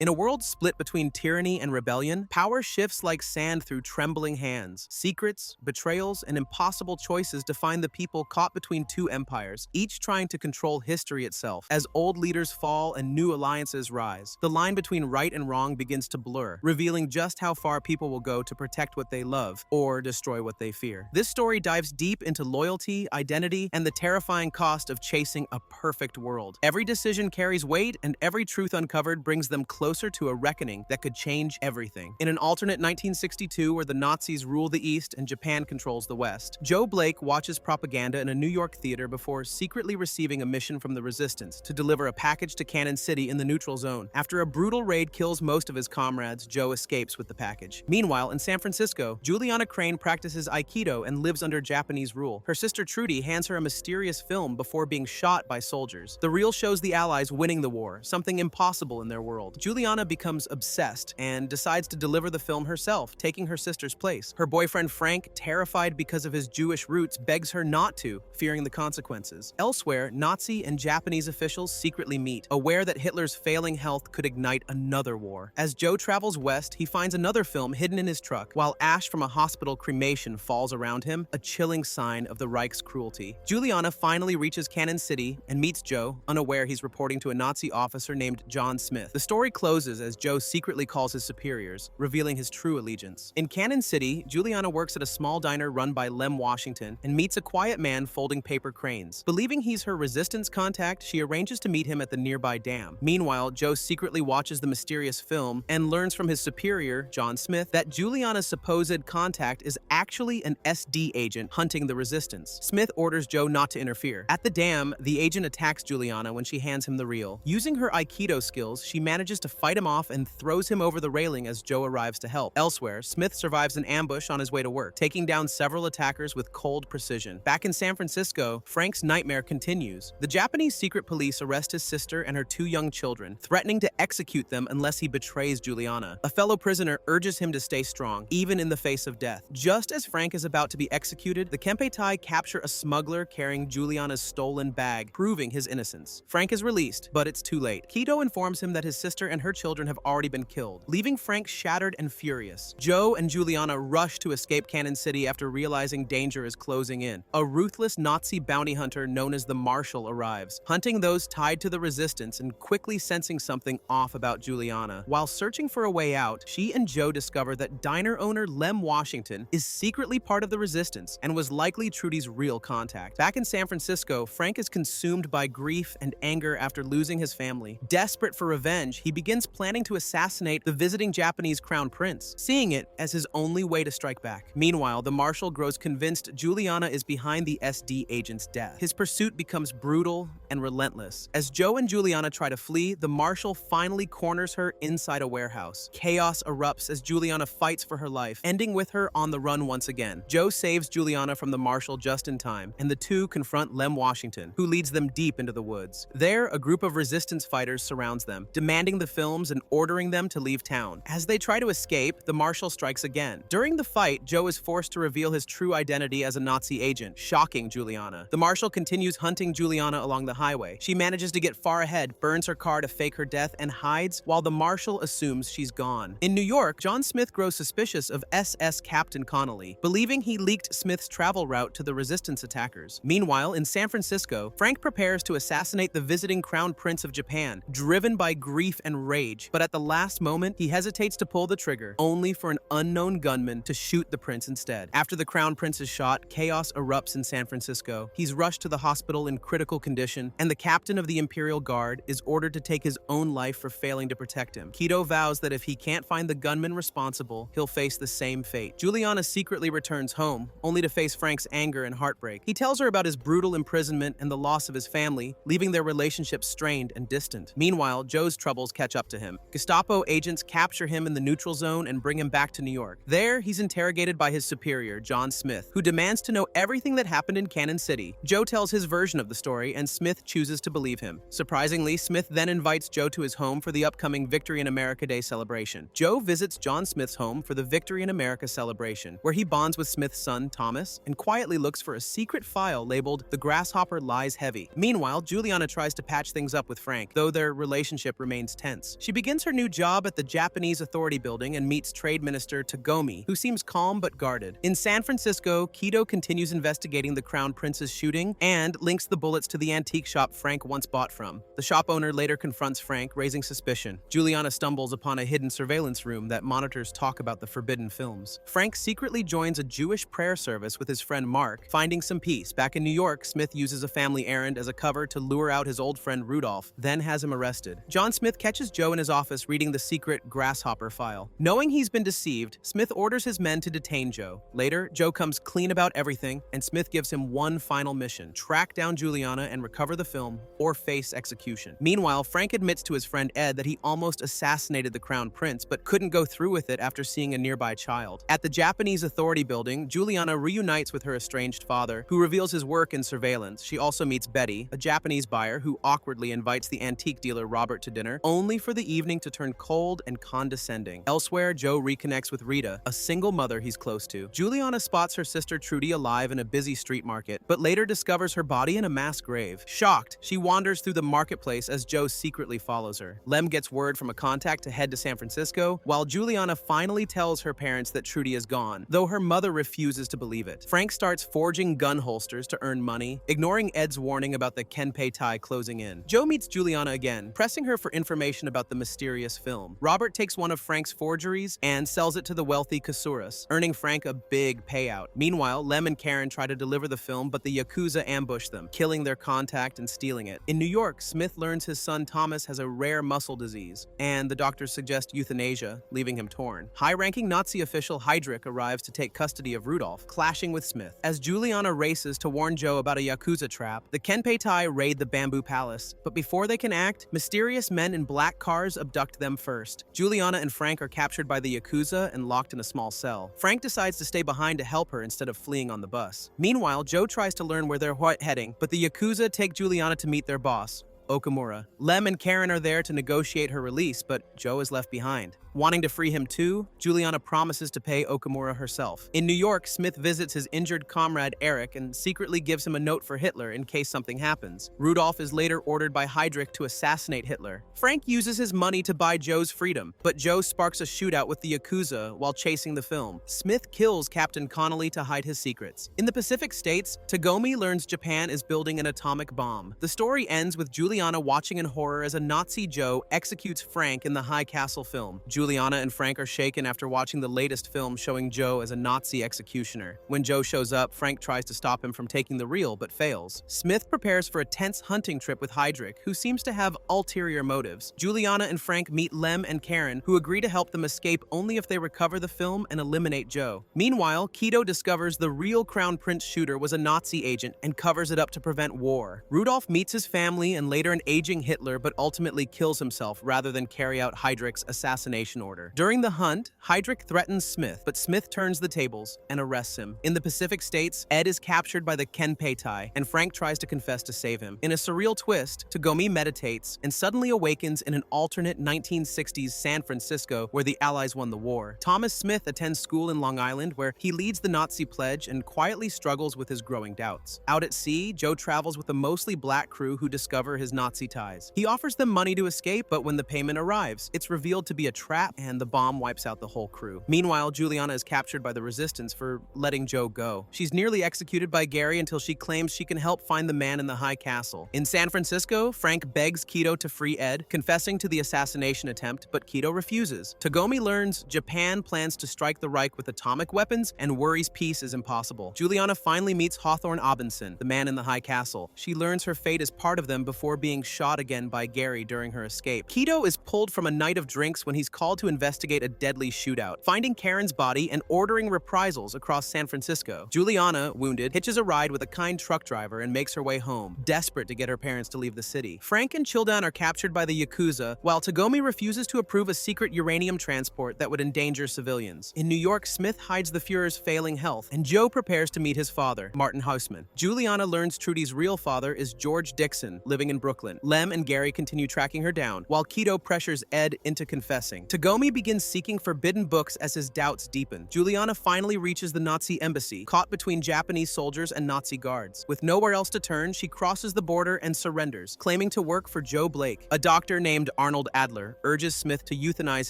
In a world split between tyranny and rebellion, power shifts like sand through trembling hands. Secrets, betrayals, and impossible choices define the people caught between two empires, each trying to control history itself. As old leaders fall and new alliances rise, the line between right and wrong begins to blur, revealing just how far people will go to protect what they love or destroy what they fear. This story dives deep into loyalty, identity, and the terrifying cost of chasing a perfect world. Every decision carries weight, and every truth uncovered brings them closer to a reckoning that could change everything. In an alternate 1962 where the Nazis rule the East and Japan controls the West, Joe Blake watches propaganda in a New York theater before secretly receiving a mission from the resistance to deliver a package to Cannon City in the neutral zone. After a brutal raid kills most of his comrades, Joe escapes with the package. Meanwhile, in San Francisco, Juliana Crain practices Aikido and lives under Japanese rule. Her sister Trudy hands her a mysterious film before being shot by soldiers. The reel shows the Allies winning the war, something impossible in their world. Juliana becomes obsessed and decides to deliver the film herself, taking her sister's place. Her boyfriend Frank, terrified because of his Jewish roots, begs her not to, fearing the consequences. Elsewhere, Nazi and Japanese officials secretly meet, aware that Hitler's failing health could ignite another war. As Joe travels west, he finds another film hidden in his truck, while ash from a hospital cremation falls around him, a chilling sign of the Reich's cruelty. Juliana finally reaches Cannon City and meets Joe, unaware he's reporting to a Nazi officer named John Smith. The story closes as Joe secretly calls his superiors, revealing his true allegiance. In Cannon City, Juliana works at a small diner run by Lem Washington and meets a quiet man folding paper cranes. Believing he's her resistance contact, she arranges to meet him at the nearby dam. Meanwhile, Joe secretly watches the mysterious film and learns from his superior, John Smith, that Juliana's supposed contact is actually an SD agent hunting the resistance. Smith orders Joe not to interfere. At the dam, the agent attacks Juliana when she hands him the reel. Using her Aikido skills, she manages to fight him off and throws him over the railing as Joe arrives to help. Elsewhere, Smith survives an ambush on his way to work, taking down several attackers with cold precision. Back in San Francisco, Frank's nightmare continues. The Japanese secret police arrest his sister and her two young children, threatening to execute them unless he betrays Juliana. A fellow prisoner urges him to stay strong, even in the face of death. Just as Frank is about to be executed, the Kempeitai capture a smuggler carrying Juliana's stolen bag, proving his innocence. Frank is released, but it's too late. Kido informs him that his sister and her children have already been killed, leaving Frank shattered and furious. Joe and Juliana rush to escape Cannon City after realizing danger is closing in. A ruthless Nazi bounty hunter known as the Marshal arrives, hunting those tied to the resistance and quickly sensing something off about Juliana. While searching for a way out, she and Joe discover that diner owner Lem Washington is secretly part of the resistance and was likely Trudy's real contact. Back in San Francisco, Frank is consumed by grief and anger after losing his family. Desperate for revenge, he begins planning to assassinate the visiting Japanese crown prince, seeing it as his only way to strike back. Meanwhile, the Marshal grows convinced Juliana is behind the SD agent's death. His pursuit becomes brutal and relentless. As Joe and Juliana try to flee, the Marshal finally corners her inside a warehouse. Chaos erupts as Juliana fights for her life, ending with her on the run once again. Joe saves Juliana from the Marshal just in time, and the two confront Lem Washington, who leads them deep into the woods. There, a group of resistance fighters surrounds them, demanding the films and ordering them to leave town. As they try to escape, the Marshal strikes again. During the fight, Joe is forced to reveal his true identity as a Nazi agent, shocking Juliana. The Marshal continues hunting Juliana along the highway. She manages to get far ahead, burns her car to fake her death, and hides while the Marshal assumes she's gone. In New York, John Smith grows suspicious of SS Captain Connolly, believing he leaked Smith's travel route to the resistance attackers. Meanwhile, in San Francisco, Frank prepares to assassinate the visiting Crown Prince of Japan, driven by grief and rage, but at the last moment, he hesitates to pull the trigger, only for an unknown gunman to shoot the prince instead. After the Crown Prince is shot, chaos erupts in San Francisco. He's rushed to the hospital in critical condition, and the captain of the Imperial Guard is ordered to take his own life for failing to protect him. Kido vows that if he can't find the gunman responsible, he'll face the same fate. Juliana secretly returns home, only to face Frank's anger and heartbreak. He tells her about his brutal imprisonment and the loss of his family, leaving their relationship strained and distant. Meanwhile, Joe's troubles catch up to him. Gestapo agents capture him in the neutral zone and bring him back to New York. There, he's interrogated by his superior, John Smith, who demands to know everything that happened in Cannon City. Joe tells his version of the story, and Smith chooses to believe him. Surprisingly, Smith then invites Joe to his home for the upcoming Victory in America Day celebration. Joe visits John Smith's home for the Victory in America celebration, where he bonds with Smith's son, Thomas, and quietly looks for a secret file labeled "The Grasshopper Lies Heavy." Meanwhile, Juliana tries to patch things up with Frank, though their relationship remains tense. months. She begins her new job at the Japanese Authority Building and meets Trade Minister Tagomi, who seems calm but guarded. In San Francisco, Kido continues investigating the Crown Prince's shooting and links the bullets to the antique shop Frank once bought from. The shop owner later confronts Frank, raising suspicion. Juliana stumbles upon a hidden surveillance room that monitors talk about the forbidden films. Frank secretly joins a Jewish prayer service with his friend Mark, finding some peace. Back in New York, Smith uses a family errand as a cover to lure out his old friend Rudolph, then has him arrested. John Smith catches Joe in his office reading the secret Grasshopper file. Knowing he's been deceived, Smith orders his men to detain Joe. Later, Joe comes clean about everything, and Smith gives him one final mission: track down Juliana and recover the film, or face execution. Meanwhile, Frank admits to his friend Ed that he almost assassinated the Crown Prince, but couldn't go through with it after seeing a nearby child. At the Japanese Authority Building, Juliana reunites with her estranged father, who reveals his work in surveillance. She also meets Betty, a Japanese buyer who awkwardly invites the antique dealer Robert to dinner, only for the evening to turn cold and condescending. Elsewhere, Joe reconnects with Rita, a single mother he's close to. Juliana spots her sister Trudy alive in a busy street market, but later discovers her body in a mass grave. Shocked, she wanders through the marketplace as Joe secretly follows her. Lem gets word from a contact to head to San Francisco, while Juliana finally tells her parents that Trudy is gone, though her mother refuses to believe it. Frank starts forging gun holsters to earn money, ignoring Ed's warning about the Kenpei tie closing in. Joe meets Juliana again, pressing her for information about the mysterious film. Robert takes one of Frank's forgeries and sells it to the wealthy Kasuras, earning Frank a big payout. Meanwhile, Lem and Karen try to deliver the film, but the Yakuza ambush them, killing their contact and stealing it. In New York, Smith learns his son Thomas has a rare muscle disease, and the doctors suggest euthanasia, leaving him torn. High-ranking Nazi official Heydrich arrives to take custody of Rudolph, clashing with Smith. As Juliana races to warn Joe about a Yakuza trap, the Kenpei Tai raid the Bamboo Palace, but before they can act, mysterious men in black cars abduct them first. Juliana and Frank are captured by the Yakuza and locked in a small cell. Frank decides to stay behind to help her instead of fleeing on the bus. Meanwhile, Joe tries to learn where they're heading, but the Yakuza take Juliana to meet their boss, Okamura. Lem and Karen are there to negotiate her release, but Joe is left behind. Wanting to free him too, Juliana promises to pay Okamura herself. In New York, Smith visits his injured comrade Eric and secretly gives him a note for Hitler in case something happens. Rudolph is later ordered by Heydrich to assassinate Hitler. Frank uses his money to buy Joe's freedom, but Joe sparks a shootout with the Yakuza while chasing the film. Smith kills Captain Connolly to hide his secrets. In the Pacific States, Tagomi learns Japan is building an atomic bomb. The story ends with Juliana watching in horror as a Nazi Joe executes Frank in the High Castle film. Juliana and Frank are shaken after watching the latest film showing Joe as a Nazi executioner. When Joe shows up, Frank tries to stop him from taking the reel, but fails. Smith prepares for a tense hunting trip with Heydrich, who seems to have ulterior motives. Juliana and Frank meet Lem and Karen, who agree to help them escape only if they recover the film and eliminate Joe. Meanwhile, Kido discovers the real Crown Prince shooter was a Nazi agent and covers it up to prevent war. Rudolph meets his family and later an aging Hitler, but ultimately kills himself rather than carry out Heydrich's assassination order. During the hunt, Heydrich threatens Smith, but Smith turns the tables and arrests him. In the Pacific States, Ed is captured by the Kenpei Tai, and Frank tries to confess to save him. In a surreal twist, Tagomi meditates and suddenly awakens in an alternate 1960s San Francisco where the Allies won the war. Thomas Smith attends school in Long Island where he leads the Nazi pledge and quietly struggles with his growing doubts. Out at sea, Joe travels with a mostly black crew who discover his Nazi ties. He offers them money to escape, but when the payment arrives, it's revealed to be a trap and the bomb wipes out the whole crew. Meanwhile, Juliana is captured by the resistance for letting Joe go. She's nearly executed by Gary until she claims she can help find the man in the High Castle. In San Francisco, Frank begs Kido to free Ed, confessing to the assassination attempt, but Kido refuses. Tagomi learns Japan plans to strike the Reich with atomic weapons and worries peace is impossible. Juliana finally meets Hawthorne Abinson, the man in the High Castle. She learns her fate is part of them before being shot again by Gary during her escape. Kido is pulled from a night of drinks when he's called to investigate a deadly shootout, finding Karen's body and ordering reprisals across San Francisco. Juliana, wounded, hitches a ride with a kind truck driver and makes her way home, desperate to get her parents to leave the city. Frank and Childan are captured by the Yakuza, while Tagomi refuses to approve a secret uranium transport that would endanger civilians. In New York, Smith hides the Fuhrer's failing health, and Joe prepares to meet his father, Martin Hausman. Juliana learns Trudy's real father is George Dixon, living in Brooklyn. Lem and Gary continue tracking her down, while Kido pressures Ed into confessing. Tagomi begins seeking forbidden books as his doubts deepen. Juliana finally reaches the Nazi embassy, caught between Japanese soldiers and Nazi guards. With nowhere else to turn, she crosses the border and surrenders, claiming to work for Joe Blake. A doctor named Arnold Adler urges Smith to euthanize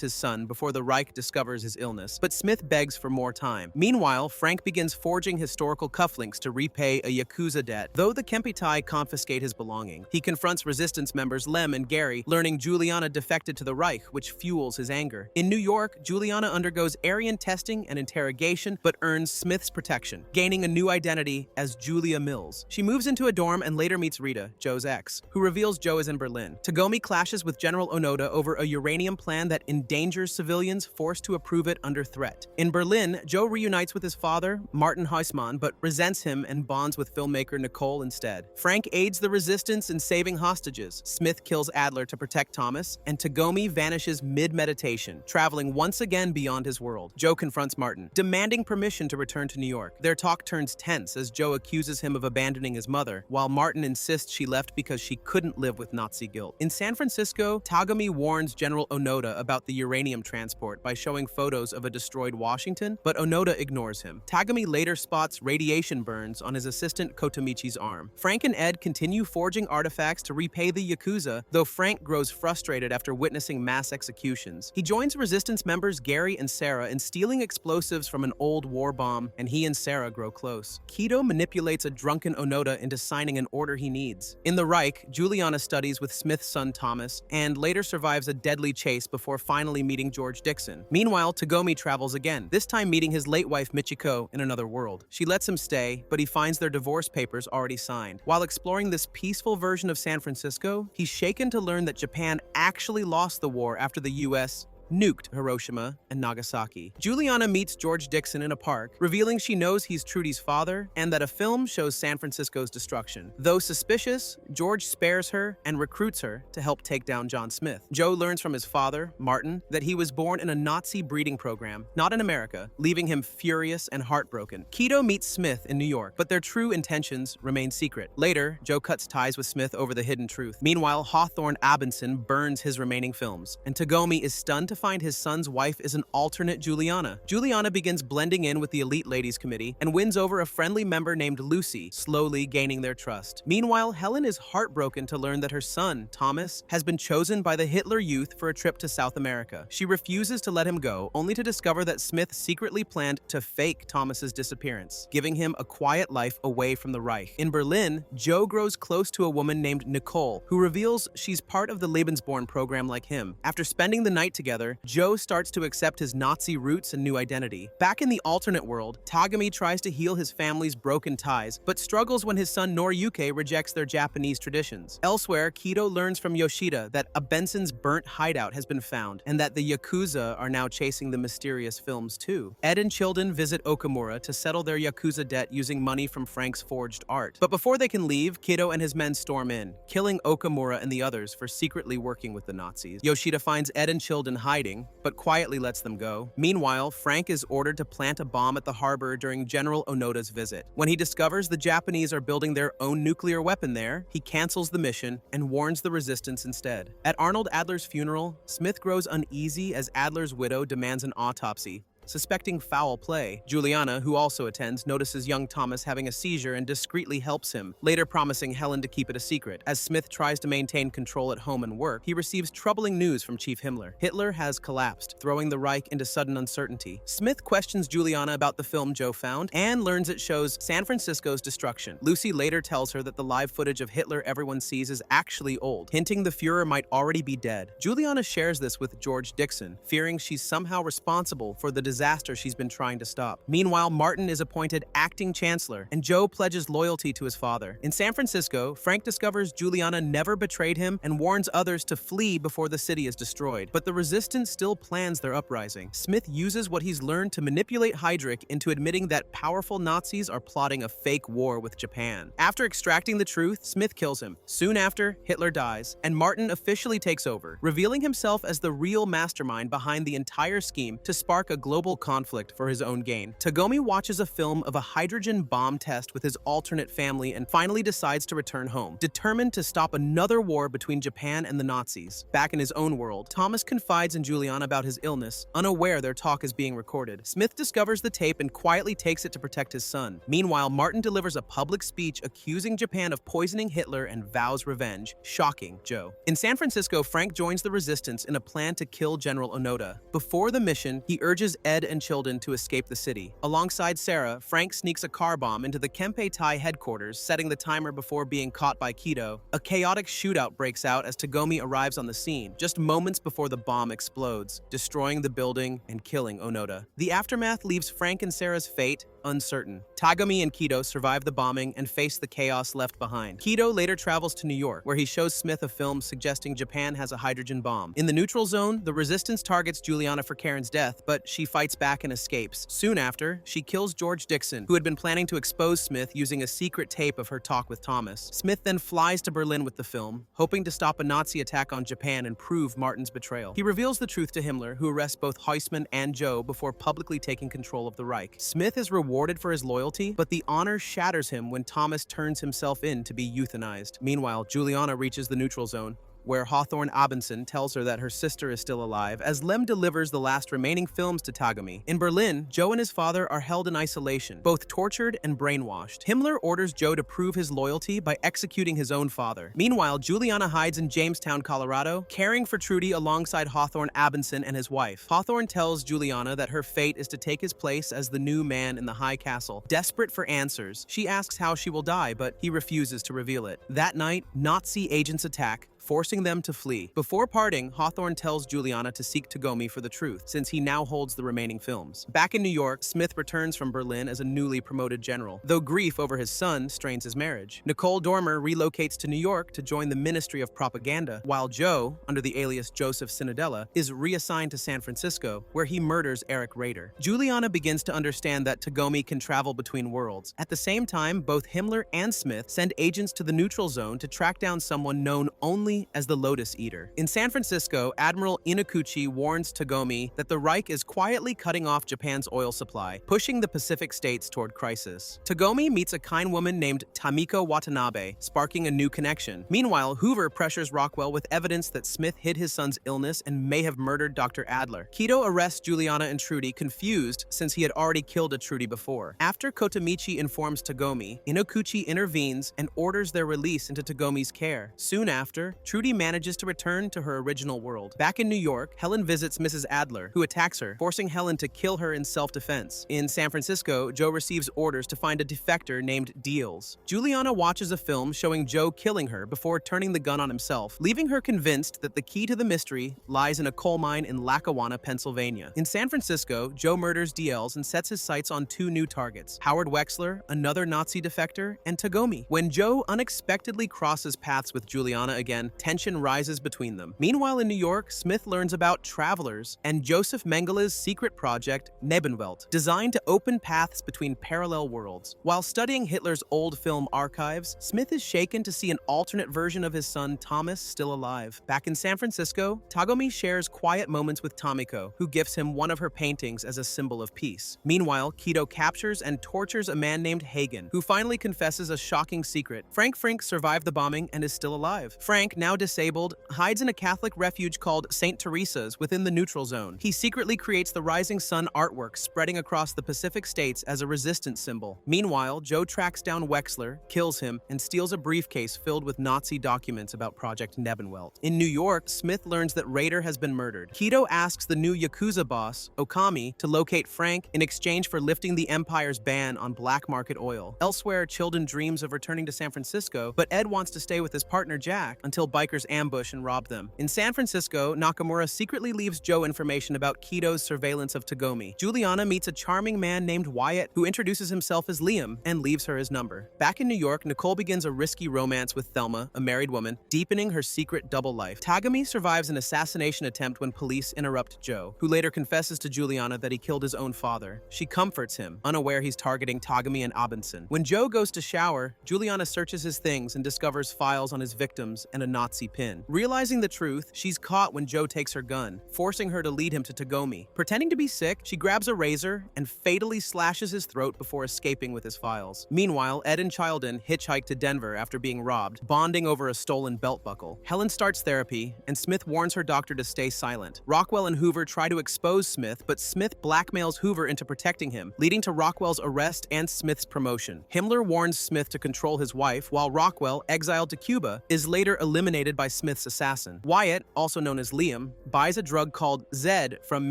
his son before the Reich discovers his illness, but Smith begs for more time. Meanwhile, Frank begins forging historical cufflinks to repay a Yakuza debt. Though the Kempitai confiscate his belongings, he confronts resistance members Lem and Gary, learning Juliana defected to the Reich, which fuels his anger. In New York, Juliana undergoes Aryan testing and interrogation, but earns Smith's protection, gaining a new identity as Julia Mills. She moves into a dorm and later meets Rita, Joe's ex, who reveals Joe is in Berlin. Tagomi clashes with General Onoda over a uranium plan that endangers civilians forced to approve it under threat. In Berlin, Joe reunites with his father, Martin Huysman, but resents him and bonds with filmmaker Nicole instead. Frank aids the resistance in saving hostages. Smith kills Adler to protect Thomas, and Tagomi vanishes mid-meditation, traveling once again beyond his world. Joe confronts Martin, demanding permission to return to New York. Their talk turns tense as Joe accuses him of abandoning his mother, while Martin insists she left because she couldn't live with Nazi guilt. In San Francisco, Tagomi warns General Onoda about the uranium transport by showing photos of a destroyed Washington, but Onoda ignores him. Tagomi later spots radiation burns on his assistant Kotomichi's arm. Frank and Ed continue forging artifacts to repay the Yakuza, though Frank grows frustrated after witnessing mass executions. He joins resistance members Gary and Sarah in stealing explosives from an old war bomb, and he and Sarah grow close. Kido manipulates a drunken Onoda into signing an order he needs. In the Reich, Juliana studies with Smith's son Thomas, and later survives a deadly chase before finally meeting George Dixon. Meanwhile, Tagomi travels again, this time meeting his late wife Michiko in another world. She lets him stay, but he finds their divorce papers already signed. While exploring this peaceful version of San Francisco, he's shaken to learn that Japan actually lost the war after the US nuked Hiroshima and Nagasaki. Juliana meets George Dixon in a park, revealing she knows he's Trudy's father and that a film shows San Francisco's destruction. Though suspicious, George spares her and recruits her to help take down John Smith. Joe learns from his father, Martin, that he was born in a Nazi breeding program, not in America, leaving him furious and heartbroken. Kido meets Smith in New York, but their true intentions remain secret. Later, Joe cuts ties with Smith over the hidden truth. Meanwhile, Hawthorne Abinson burns his remaining films, and Tagomi is stunned to find his son's wife is an alternate Juliana. Juliana begins blending in with the elite ladies committee and wins over a friendly member named Lucy, slowly gaining their trust. Meanwhile, Helen is heartbroken to learn that her son, Thomas, has been chosen by the Hitler Youth for a trip to South America. She refuses to let him go, only to discover that Smith secretly planned to fake Thomas's disappearance, giving him a quiet life away from the Reich. In Berlin, Joe grows close to a woman named Nicole, who reveals she's part of the Lebensborn program like him. After spending the night together, Joe starts to accept his Nazi roots and new identity. Back in the alternate world, Tagomi tries to heal his family's broken ties, but struggles when his son Noriyuki rejects their Japanese traditions. Elsewhere, Kido learns from Yoshida that a Benson's burnt hideout has been found, and that the Yakuza are now chasing the mysterious films too. Ed and Childen visit Okamura to settle their Yakuza debt using money from Frank's forged art. But before they can leave, Kido and his men storm in, killing Okamura and the others for secretly working with the Nazis. Yoshida finds Ed and Childen hiding, but quietly lets them go. Meanwhile, Frank is ordered to plant a bomb at the harbor during General Onoda's visit. When he discovers the Japanese are building their own nuclear weapon there, he cancels the mission and warns the resistance instead. At Arnold Adler's funeral, Smith grows uneasy as Adler's widow demands an autopsy, suspecting foul play. Juliana, who also attends, notices young Thomas having a seizure and discreetly helps him, later promising Helen to keep it a secret. As Smith tries to maintain control at home and work, he receives troubling news from Chief Himmler. Hitler has collapsed, throwing the Reich into sudden uncertainty. Smith questions Juliana about the film Joe found and learns it shows San Francisco's destruction. Lucy later tells her that the live footage of Hitler everyone sees is actually old, hinting the Fuhrer might already be dead. Juliana shares this with George Dixon, fearing she's somehow responsible for the disaster she's been trying to stop. Meanwhile, Martin is appointed acting chancellor, and Joe pledges loyalty to his father. In San Francisco, Frank discovers Juliana never betrayed him and warns others to flee before the city is destroyed. But the resistance still plans their uprising. Smith uses what he's learned to manipulate Heydrich into admitting that powerful Nazis are plotting a fake war with Japan. After extracting the truth, Smith kills him. Soon after, Hitler dies, and Martin officially takes over, revealing himself as the real mastermind behind the entire scheme to spark a global inevitable conflict for his own gain. Tagomi watches a film of a hydrogen bomb test with his alternate family and finally decides to return home, determined to stop another war between Japan and the Nazis. Back in his own world, Thomas confides in Juliana about his illness, unaware their talk is being recorded. Smith discovers the tape and quietly takes it to protect his son. Meanwhile, Martin delivers a public speech accusing Japan of poisoning Hitler and vows revenge, shocking Joe. In San Francisco, Frank joins the resistance in a plan to kill General Onoda. Before the mission, he urges Ed and Childen to escape the city. Alongside Sarah, Frank sneaks a car bomb into the Kempei-tai headquarters, setting the timer before being caught by Kido. A chaotic shootout breaks out as Tagomi arrives on the scene, just moments before the bomb explodes, destroying the building and killing Onoda. The aftermath leaves Frank and Sarah's fate uncertain. Tagomi and Kido survive the bombing and face the chaos left behind. Kido later travels to New York, where he shows Smith a film suggesting Japan has a hydrogen bomb. In the neutral zone, the resistance targets Juliana for Karen's death, but she fights back and escapes. Soon after, she kills George Dixon, who had been planning to expose Smith using a secret tape of her talk with Thomas. Smith then flies to Berlin with the film, hoping to stop a Nazi attack on Japan and prove Martin's betrayal. He reveals the truth to Himmler, who arrests both Huysman and Joe before publicly taking control of the Reich. Smith is rewarded for his loyalty, but the honor shatters him when Thomas turns himself in to be euthanized. Meanwhile, Juliana reaches the neutral zone, where Hawthorne Abinson tells her that her sister is still alive, as Lem delivers the last remaining films to Tagomi. In Berlin, Joe and his father are held in isolation, both tortured and brainwashed. Himmler orders Joe to prove his loyalty by executing his own father. Meanwhile, Juliana hides in Jamestown, Colorado, caring for Trudy alongside Hawthorne Abinson and his wife. Hawthorne tells Juliana that her fate is to take his place as the new man in the high castle. Desperate for answers, she asks how she will die, but he refuses to reveal it. That night, Nazi agents attack, forcing them to flee. Before parting, Hawthorne tells Juliana to seek Tagomi for the truth, since he now holds the remaining films. Back in New York, Smith returns from Berlin as a newly promoted general, though grief over his son strains his marriage. Nicole Dormer relocates to New York to join the Ministry of Propaganda, while Joe, under the alias Joseph Cinedella, is reassigned to San Francisco, where he murders Eric Rader. Juliana begins to understand that Tagomi can travel between worlds. At the same time, both Himmler and Smith send agents to the neutral zone to track down someone known only as the Lotus Eater. In San Francisco, Admiral Inakuchi warns Tagomi that the Reich is quietly cutting off Japan's oil supply, pushing the Pacific states toward crisis. Tagomi meets a kind woman named Tamiko Watanabe, sparking a new connection. Meanwhile, Hoover pressures Rockwell with evidence that Smith hid his son's illness and may have murdered Dr. Adler. Kido arrests Juliana and Trudy, confused since he had already killed a Trudy before. After Kotamichi informs Tagomi, Inakuchi intervenes and orders their release into Tagomi's care. Soon after, Trudy manages to return to her original world. Back in New York, Helen visits Mrs. Adler, who attacks her, forcing Helen to kill her in self-defense. In San Francisco, Joe receives orders to find a defector named Deals. Juliana watches a film showing Joe killing her before turning the gun on himself, leaving her convinced that the key to the mystery lies in a coal mine in Lackawanna, Pennsylvania. In San Francisco, Joe murders Deals and sets his sights on two new targets: Howard Wexler, another Nazi defector, and Tagomi. When Joe unexpectedly crosses paths with Juliana again, tension rises between them. Meanwhile, in New York, Smith learns about Travelers and Joseph Mengele's secret project, Nebenwelt, designed to open paths between parallel worlds. While studying Hitler's old film archives, Smith is shaken to see an alternate version of his son Thomas still alive. Back in San Francisco, Tagomi shares quiet moments with Tamiko, who gifts him one of her paintings as a symbol of peace. Meanwhile, Kido captures and tortures a man named Hagen, who finally confesses a shocking secret. Frank Frink survived the bombing and is still alive. Frank, now disabled, hides in a Catholic refuge called St. Teresa's within the neutral zone. He secretly creates the Rising Sun artwork spreading across the Pacific states as a resistance symbol. Meanwhile, Joe tracks down Wexler, kills him, and steals a briefcase filled with Nazi documents about Project Nebenwelt. In New York, Smith learns that Rader has been murdered. Kido asks the new Yakuza boss, Okami, to locate Frank in exchange for lifting the Empire's ban on black market oil. Elsewhere, Childen dreams of returning to San Francisco, but Ed wants to stay with his partner Jack until bikers ambush and rob them. In San Francisco, Nakamura secretly leaves Joe information about Kido's surveillance of Tagomi. Juliana meets a charming man named Wyatt who introduces himself as Liam and leaves her his number. Back in New York, Nicole begins a risky romance with Thelma, a married woman, deepening her secret double life. Tagomi survives an assassination attempt when police interrupt Joe, who later confesses to Juliana that he killed his own father. She comforts him, unaware he's targeting Tagomi and Abinson. When Joe goes to shower, Juliana searches his things and discovers files on his victims and a Nazi pin. Realizing the truth, she's caught when Joe takes her gun, forcing her to lead him to Tagomi. Pretending to be sick, she grabs a razor and fatally slashes his throat before escaping with his files. Meanwhile, Ed and Childen hitchhike to Denver after being robbed, bonding over a stolen belt buckle. Helen starts therapy, and Smith warns her doctor to stay silent. Rockwell and Hoover try to expose Smith, but Smith blackmails Hoover into protecting him, leading to Rockwell's arrest and Smith's promotion. Himmler warns Smith to control his wife, while Rockwell, exiled to Cuba, is later eliminated by Smith's assassin. Wyatt, also known as Liam, buys a drug called Zed from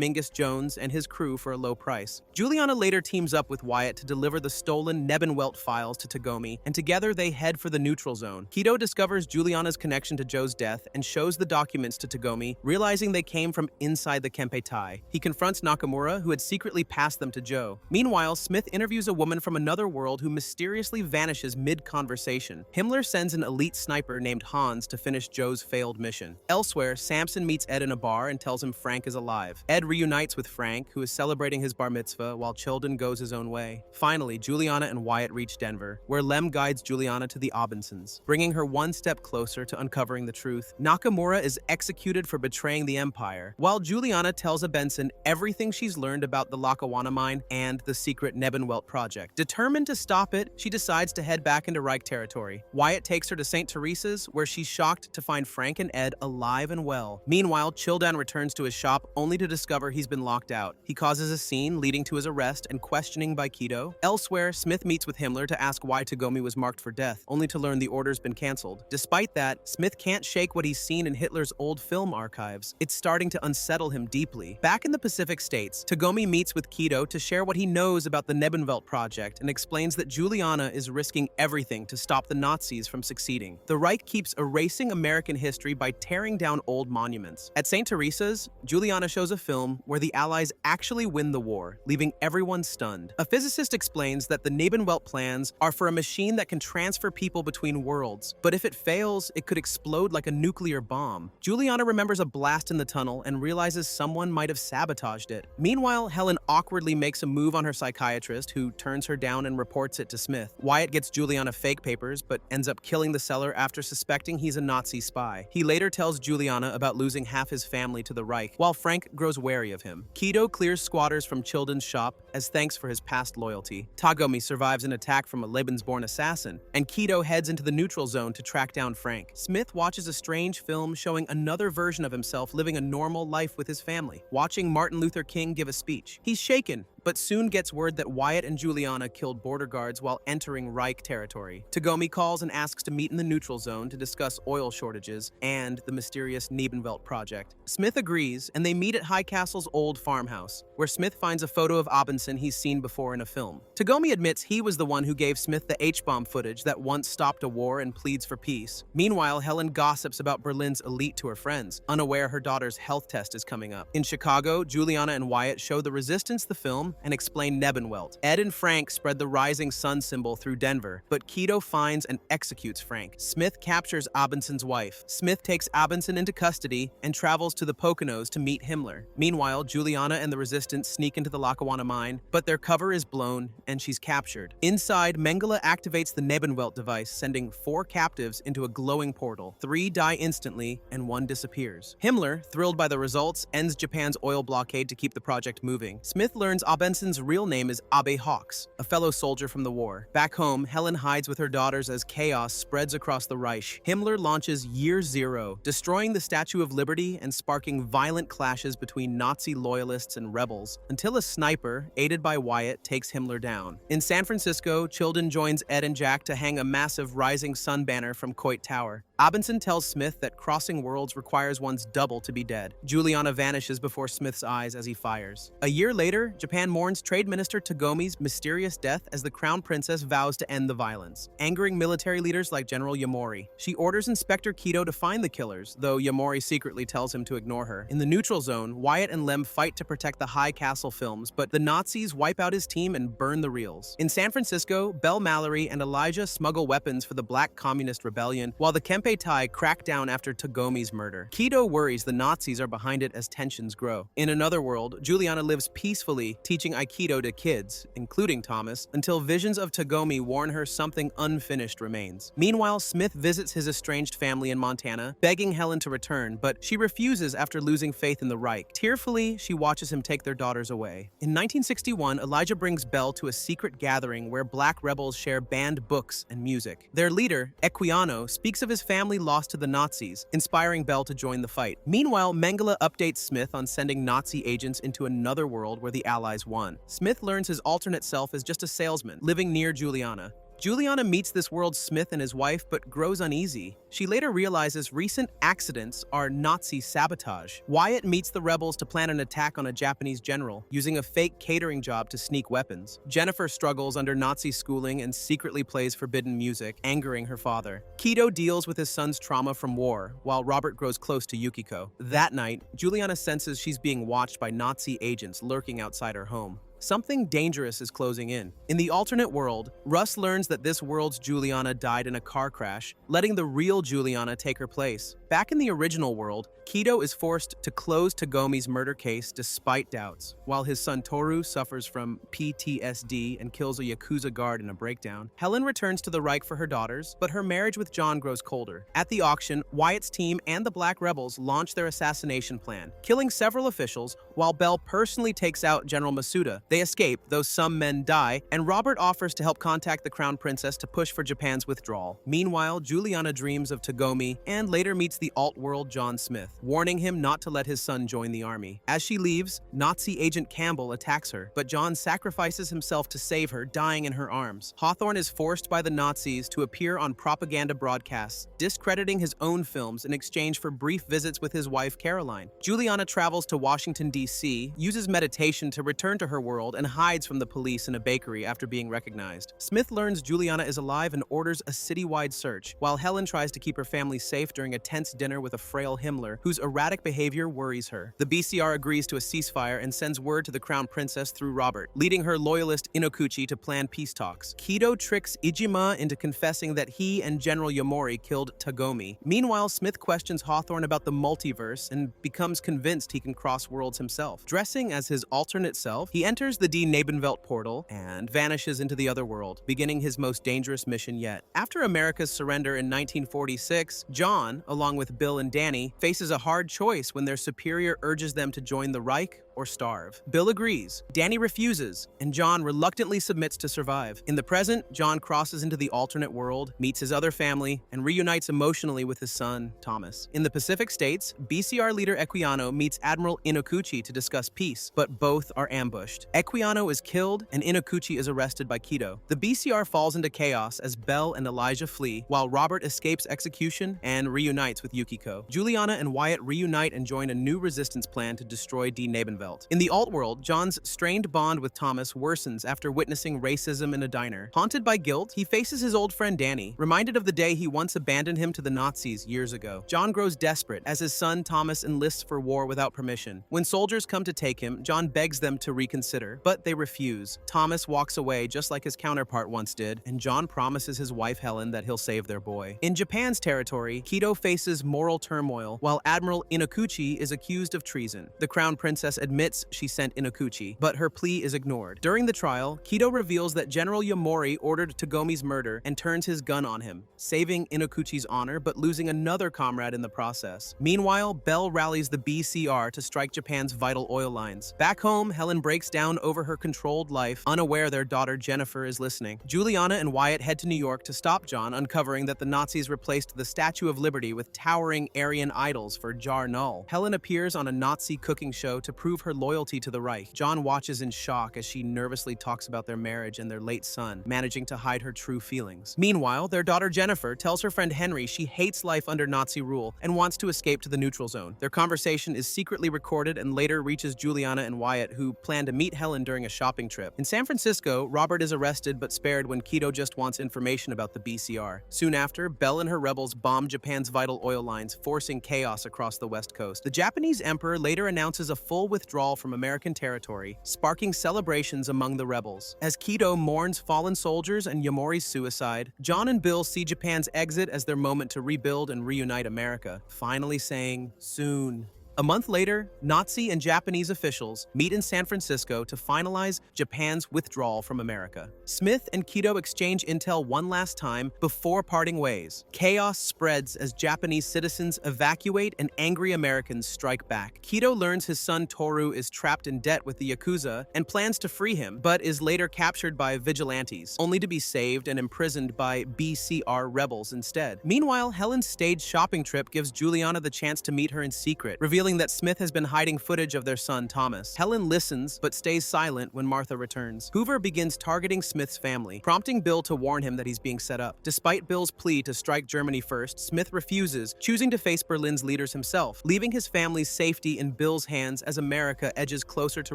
Mingus Jones and his crew for a low price. Juliana later teams up with Wyatt to deliver the stolen Nebenwelt files to Tagomi, and together they head for the neutral zone. Kido discovers Juliana's connection to Joe's death and shows the documents to Tagomi, realizing they came from inside the Kempeitai. He confronts Nakamura, who had secretly passed them to Joe. Meanwhile, Smith interviews a woman from another world who mysteriously vanishes mid-conversation. Himmler sends an elite sniper named Hans to finish Joe's failed mission. Elsewhere, Samson meets Ed in a bar and tells him Frank is alive. Ed reunites with Frank, who is celebrating his bar mitzvah, while Childen goes his own way. Finally, Juliana and Wyatt reach Denver, where Lem guides Juliana to the Obinsons, bringing her one step closer to uncovering the truth. Nakamura is executed for betraying the Empire, while Juliana tells Benson everything she's learned about the Lackawanna mine and the secret Nebenwelt project. Determined to stop it, she decides to head back into Reich territory. Wyatt takes her to St. Teresa's, where she's shocked to find Frank and Ed alive and well. Meanwhile, Childan returns to his shop only to discover he's been locked out. He causes a scene leading to his arrest and questioning by Kido. Elsewhere, Smith meets with Himmler to ask why Tagomi was marked for death, only to learn the order's been cancelled. Despite that, Smith can't shake what he's seen in Hitler's old film archives. It's starting to unsettle him deeply. Back in the Pacific States, Tagomi meets with Kido to share what he knows about the Nebenwelt project and explains that Juliana is risking everything to stop the Nazis from succeeding. The Reich keeps erasing American history by tearing down old monuments. At St. Teresa's, Juliana shows a film where the Allies actually win the war, leaving everyone stunned. A physicist explains that the Nebenwelt plans are for a machine that can transfer people between worlds, but if it fails, it could explode like a nuclear bomb. Juliana remembers a blast in the tunnel and realizes someone might have sabotaged it. Meanwhile, Helen awkwardly makes a move on her psychiatrist, who turns her down and reports it to Smith. Wyatt gets Juliana fake papers, but ends up killing the seller after suspecting he's a Nazi spy. He later tells Juliana about losing half his family to the Reich, while Frank grows wary of him. Kido clears squatters from Childen's shop as thanks for his past loyalty. Tagomi survives an attack from a Lebensborn assassin, and Kido heads into the neutral zone to track down Frank. Smith watches a strange film showing another version of himself living a normal life with his family, watching Martin Luther King give a speech. He's shaken, but soon gets word that Wyatt and Juliana killed border guards while entering Reich territory. Tagomi calls and asks to meet in the neutral zone to discuss oil shortages and the mysterious Nebenwelt project. Smith agrees, and they meet at High Castle's old farmhouse, where Smith finds a photo of Abinson he's seen before in a film. Tagomi admits he was the one who gave Smith the H-bomb footage that once stopped a war and pleads for peace. Meanwhile, Helen gossips about Berlin's elite to her friends, unaware her daughter's health test is coming up. In Chicago, Juliana and Wyatt show the resistance the film and explain Nebenwelt. Ed and Frank spread the rising sun symbol through Denver, but Kido finds and executes Frank. Smith captures Abinson's wife. Smith takes Abinson into custody and travels to the Poconos to meet Himmler. Meanwhile, Juliana and the resistance sneak into the Lackawanna mine, but their cover is blown and she's captured. Inside, Mengele activates the Nebenwelt device, sending 4 captives into a glowing portal. 3 die instantly and 1 disappears. Himmler, thrilled by the results, ends Japan's oil blockade to keep the project moving. Smith learns Abenson's real name is Abe Hawks, a fellow soldier from the war. Back home, Helen hides with her daughters as chaos spreads across the Reich. Himmler launches Year Zero, destroying the Statue of Liberty and sparking violent clashes between Nazi loyalists and rebels, until a sniper, aided by Wyatt, takes Himmler down. In San Francisco, Childen joins Ed and Jack to hang a massive rising sun banner from Coit Tower. Abinson tells Smith that crossing worlds requires one's double to be dead. Juliana vanishes before Smith's eyes as he fires. A year later, Japan mourns Trade Minister Tagomi's mysterious death as the Crown Princess vows to end the violence, angering military leaders like General Yamori. She orders Inspector Kido to find the killers, though Yamori secretly tells him to ignore her. In the neutral zone, Wyatt and Lem fight to protect the High Castle films, but the Nazis wipe out his team and burn the reels. In San Francisco, Belle Mallory and Elijah smuggle weapons for the Black Communist Rebellion, while the Kempe Tai crack down after Tagomi's murder. Kido worries the Nazis are behind it as tensions grow. In another world, Juliana lives peacefully, teaching Aikido to kids, including Thomas, until visions of Tagomi warn her something unfinished remains. Meanwhile, Smith visits his estranged family in Montana, begging Helen to return, but she refuses after losing faith in the Reich. Tearfully, she watches him take their daughters away. In 1961, Elijah brings Bell to a secret gathering where black rebels share banned books and music. Their leader, Equiano, speaks of his family lost to the Nazis, inspiring Bell to join the fight. Meanwhile, Mengele updates Smith on sending Nazi agents into another world where the Allies won. Smith learns his alternate self is just a salesman, living near Juliana. Juliana meets this world's Smith and his wife, but grows uneasy. She later realizes recent accidents are Nazi sabotage. Wyatt meets the rebels to plan an attack on a Japanese general, using a fake catering job to sneak weapons. Jennifer struggles under Nazi schooling and secretly plays forbidden music, angering her father. Kido deals with his son's trauma from war, while Robert grows close to Yukiko. That night, Juliana senses she's being watched by Nazi agents lurking outside her home. Something dangerous is closing in. In the alternate world, Russ learns that this world's Juliana died in a car crash, letting the real Juliana take her place. Back in the original world, Kido is forced to close Tagomi's murder case despite doubts, while his son Toru suffers from PTSD and kills a Yakuza guard in a breakdown. Helen returns to the Reich for her daughters, but her marriage with John grows colder. At the auction, Wyatt's team and the Black Rebels launch their assassination plan, killing several officials, while Bell personally takes out General Masuda. They escape, though some men die, and Robert offers to help contact the Crown Princess to push for Japan's withdrawal. Meanwhile, Juliana dreams of Tagomi and later meets the alt-world John Smith, warning him not to let his son join the army. As she leaves, Nazi agent Campbell attacks her, but John sacrifices himself to save her, dying in her arms. Hawthorne is forced by the Nazis to appear on propaganda broadcasts, discrediting his own films in exchange for brief visits with his wife Caroline. Juliana travels to Washington, D.C., uses meditation to return to her world, and hides from the police in a bakery after being recognized. Smith learns Juliana is alive and orders a citywide search, while Helen tries to keep her family safe during a tense dinner with a frail Himmler, whose erratic behavior worries her. The BCR agrees to a ceasefire and sends word to the Crown Princess through Robert, leading her loyalist Inokuchi to plan peace talks. Kido tricks Ijima into confessing that he and General Yamori killed Tagomi. Meanwhile, Smith questions Hawthorne about the multiverse and becomes convinced he can cross worlds himself. Dressing as his alternate self, he enters the Die Nebenwelt portal and vanishes into the other world, beginning his most dangerous mission yet. After America's surrender in 1946, John, along with Bill and Danny, faces a hard choice when their superior urges them to join the Reich or starve. Bill agrees, Danny refuses, and John reluctantly submits to survive. In the present, John crosses into the alternate world, meets his other family, and reunites emotionally with his son, Thomas. In the Pacific States, BCR leader Equiano meets Admiral Inokuchi to discuss peace, but both are ambushed. Equiano is killed, and Inokuchi is arrested by Kido. The BCR falls into chaos as Bell and Elijah flee, while Robert escapes execution and reunites with Yukiko. Juliana and Wyatt reunite and join a new resistance plan to destroy Die Nebenwelt. In the alt-world, John's strained bond with Thomas worsens after witnessing racism in a diner. Haunted by guilt, he faces his old friend Danny, reminded of the day he once abandoned him to the Nazis years ago. John grows desperate as his son Thomas enlists for war without permission. When soldiers come to take him, John begs them to reconsider, but they refuse. Thomas walks away just like his counterpart once did, and John promises his wife Helen that he'll save their boy. In Japan's territory, Kido faces moral turmoil, while Admiral Inokuchi is accused of treason. The Crown Princess admits she sent Inokuchi, but her plea is ignored. During the trial, Kido reveals that General Yamori ordered Tagomi's murder and turns his gun on him, saving Inokuchi's honor but losing another comrade in the process. Meanwhile, Bell rallies the BCR to strike Japan's vital oil lines. Back home, Helen breaks down over her controlled life, unaware their daughter Jennifer is listening. Juliana and Wyatt head to New York to stop John, uncovering that the Nazis replaced the Statue of Liberty with towering Aryan idols for Jar Null. Helen appears on a Nazi cooking show to prove her loyalty to the Reich. John watches in shock as she nervously talks about their marriage and their late son, managing to hide her true feelings. Meanwhile, their daughter Jennifer tells her friend Henry she hates life under Nazi rule and wants to escape to the neutral zone. Their conversation is secretly recorded and later reaches Juliana and Wyatt, who plan to meet Helen during a shopping trip. In San Francisco, Robert is arrested but spared when Kido just wants information about the BCR. Soon after, Bell and her rebels bomb Japan's vital oil lines, forcing chaos across the West Coast. The Japanese emperor later announces a full withdrawal withdrawal from American territory, sparking celebrations among the rebels. As Kido mourns fallen soldiers and Yamori's suicide, John and Bill see Japan's exit as their moment to rebuild and reunite America, finally saying, "Soon." A month later, Nazi and Japanese officials meet in San Francisco to finalize Japan's withdrawal from America. Smith and Kido exchange intel one last time before parting ways. Chaos spreads as Japanese citizens evacuate and angry Americans strike back. Kido learns his son Toru is trapped in debt with the Yakuza and plans to free him, but is later captured by vigilantes, only to be saved and imprisoned by BCR rebels instead. Meanwhile, Helen's staged shopping trip gives Juliana the chance to meet her in secret, revealing that Smith has been hiding footage of their son, Thomas. Helen listens, but stays silent when Martha returns. Hoover begins targeting Smith's family, prompting Bill to warn him that he's being set up. Despite Bill's plea to strike Germany first, Smith refuses, choosing to face Berlin's leaders himself, leaving his family's safety in Bill's hands as America edges closer to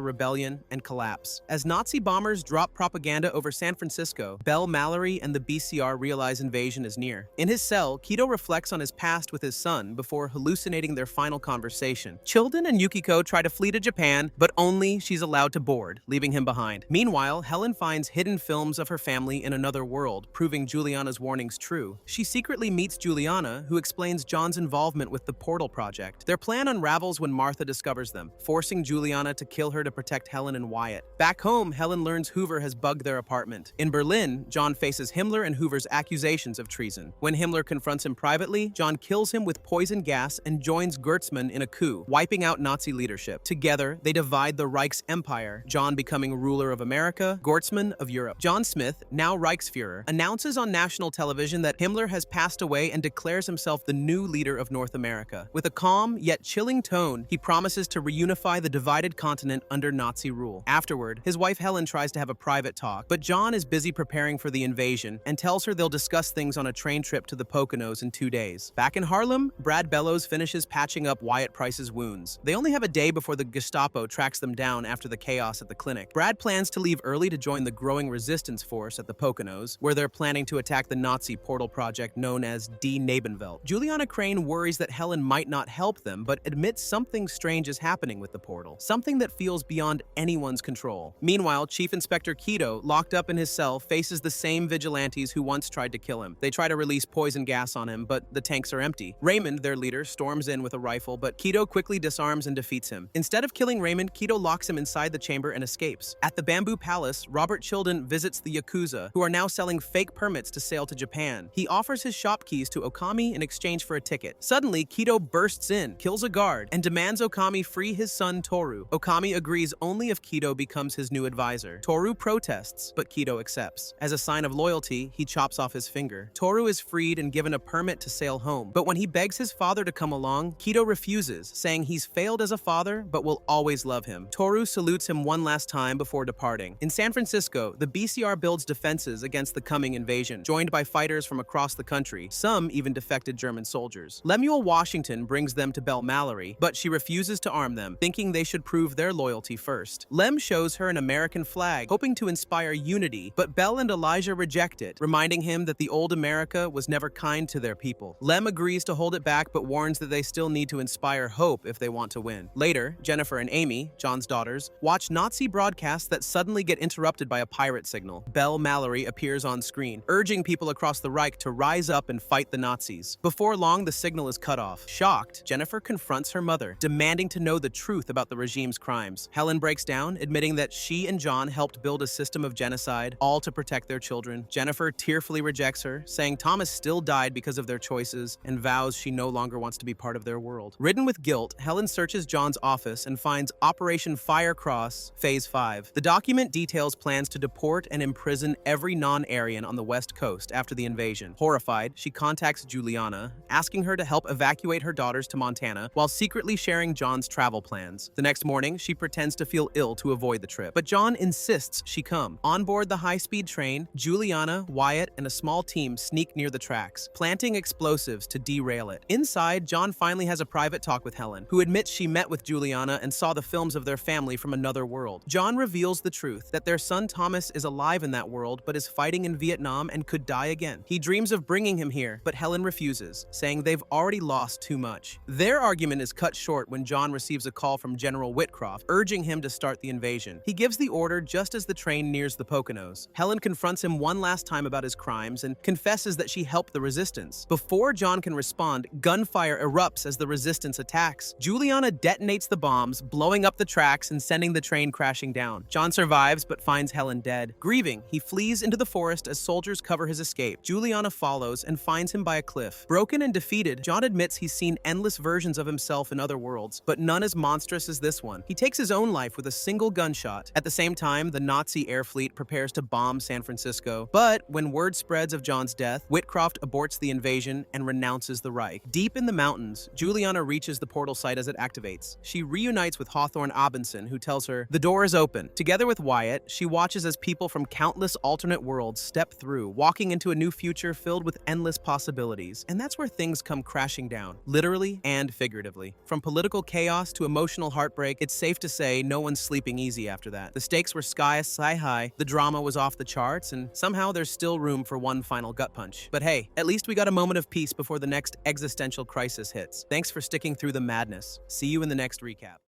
rebellion and collapse. As Nazi bombers drop propaganda over San Francisco, Bell Mallory and the BCR realize invasion is near. In his cell, Kido reflects on his past with his son before hallucinating their final conversation. Childen and Yukiko try to flee to Japan, but only she's allowed to board, leaving him behind. Meanwhile, Helen finds hidden films of her family in another world, proving Juliana's warnings true. She secretly meets Juliana, who explains John's involvement with the Portal Project. Their plan unravels when Martha discovers them, forcing Juliana to kill her to protect Helen and Wyatt. Back home, Helen learns Hoover has bugged their apartment. In Berlin, John faces Himmler and Hoover's accusations of treason. When Himmler confronts him privately, John kills him with poison gas and joins Gertzmann in a coup, wiping out Nazi leadership. Together, they divide the Reich's empire, John becoming ruler of America, Gertzmann of Europe. John Smith, now Reichsfuhrer, announces on national television that Himmler has passed away and declares himself the new leader of North America. With a calm yet chilling tone, he promises to reunify the divided continent under Nazi rule. Afterward, his wife Helen tries to have a private talk, but John is busy preparing for the invasion and tells her they'll discuss things on a train trip to the Poconos in 2 days. Back in Harlem, Brad Bellows finishes patching up Wyatt Price's wounds. They only have a day before the Gestapo tracks them down after the chaos at the clinic. Brad plans to leave early to join the growing resistance force at the Poconos, where they're planning to attack the Nazi Portal Project known as Die Nebenwelt. Juliana Crain worries that Helen might not help them, but admits something strange is happening with the portal, something that feels beyond anyone's control. Meanwhile, Chief Inspector Kido, locked up in his cell, faces the same vigilantes who once tried to kill him. They try to release poison gas on him, but the tanks are empty. Raymond, their leader, storms in with a rifle, but Kido quickly disarms and defeats him. Instead of killing Raymond, Kido locks him inside the chamber and escapes. At the Bamboo Palace, Robert Childen visits the Yakuza, who are now selling fake permits to sail to Japan. He offers his shop keys to Okami in exchange for a ticket. Suddenly, Kido bursts in, kills a guard, and demands Okami free his son Toru. Okami agrees only if Kido becomes his new advisor. Toru protests, but Kido accepts. As a sign of loyalty, he chops off his finger. Toru is freed and given a permit to sail home, but when he begs his father to come along, Kido refuses, saying he's failed as a father, but will always love him. Toru salutes him one last time before departing. In San Francisco, the BCR builds defenses against the coming invasion, joined by fighters from across the country, some even defected German soldiers. Lemuel Washington brings them to Belle Mallory, but she refuses to arm them, thinking they should prove their loyalty first. Lem shows her an American flag, hoping to inspire unity, but Belle and Elijah reject it, reminding him that the old America was never kind to their people. Lem agrees to hold it back, but warns that they still need to inspire hope if they want to win. Later, Jennifer and Amy, John's daughters, watch Nazi broadcasts that suddenly get interrupted by a pirate signal. Belle Mallory appears on screen, urging people across the Reich to rise up and fight the Nazis. Before long, the signal is cut off. Shocked, Jennifer confronts her mother, demanding to know the truth about the regime's crimes. Helen breaks down, admitting that she and John helped build a system of genocide, all to protect their children. Jennifer tearfully rejects her, saying Thomas still died because of their choices, and vows she no longer wants to be part of their world. Ridden with guilt, Helen searches John's office and finds Operation Firecross, Phase 5. The document details plans to deport and imprison every non-Aryan on the West Coast after the invasion. Horrified, she contacts Juliana, asking her to help evacuate her daughters to Montana while secretly sharing John's travel plans. The next morning, she pretends to feel ill to avoid the trip, but John insists she come. On board the high-speed train, Juliana, Wyatt, and a small team sneak near the tracks, planting explosives to derail it. Inside, John finally has a private talk with Helen, Helen, who admits she met with Juliana and saw the films of their family from another world. John reveals the truth, that their son Thomas is alive in that world but is fighting in Vietnam and could die again. He dreams of bringing him here, but Helen refuses, saying they've already lost too much. Their argument is cut short when John receives a call from General Whitcroft, urging him to start the invasion. He gives the order just as the train nears the Poconos. Helen confronts him one last time about his crimes and confesses that she helped the resistance. Before John can respond, gunfire erupts as the resistance attacks. Juliana detonates the bombs, blowing up the tracks and sending the train crashing down. John survives but finds Helen dead. Grieving, he flees into the forest as soldiers cover his escape. Juliana follows and finds him by a cliff. Broken and defeated, John admits he's seen endless versions of himself in other worlds, but none as monstrous as this one. He takes his own life with a single gunshot. At the same time, the Nazi air fleet prepares to bomb San Francisco. But when word spreads of John's death, Whitcroft aborts the invasion and renounces the Reich. Deep in the mountains, Juliana reaches the portal site as it activates. She reunites with Hawthorne Abinson, who tells her, "The door is open." Together with Wyatt, she watches as people from countless alternate worlds step through, walking into a new future filled with endless possibilities. And that's where things come crashing down, literally and figuratively. From political chaos to emotional heartbreak, it's safe to say no one's sleeping easy after that. The stakes were sky high, the drama was off the charts, and somehow there's still room for one final gut punch. But hey, at least we got a moment of peace before the next existential crisis hits. Thanks for sticking through the madness. See you in the next recap.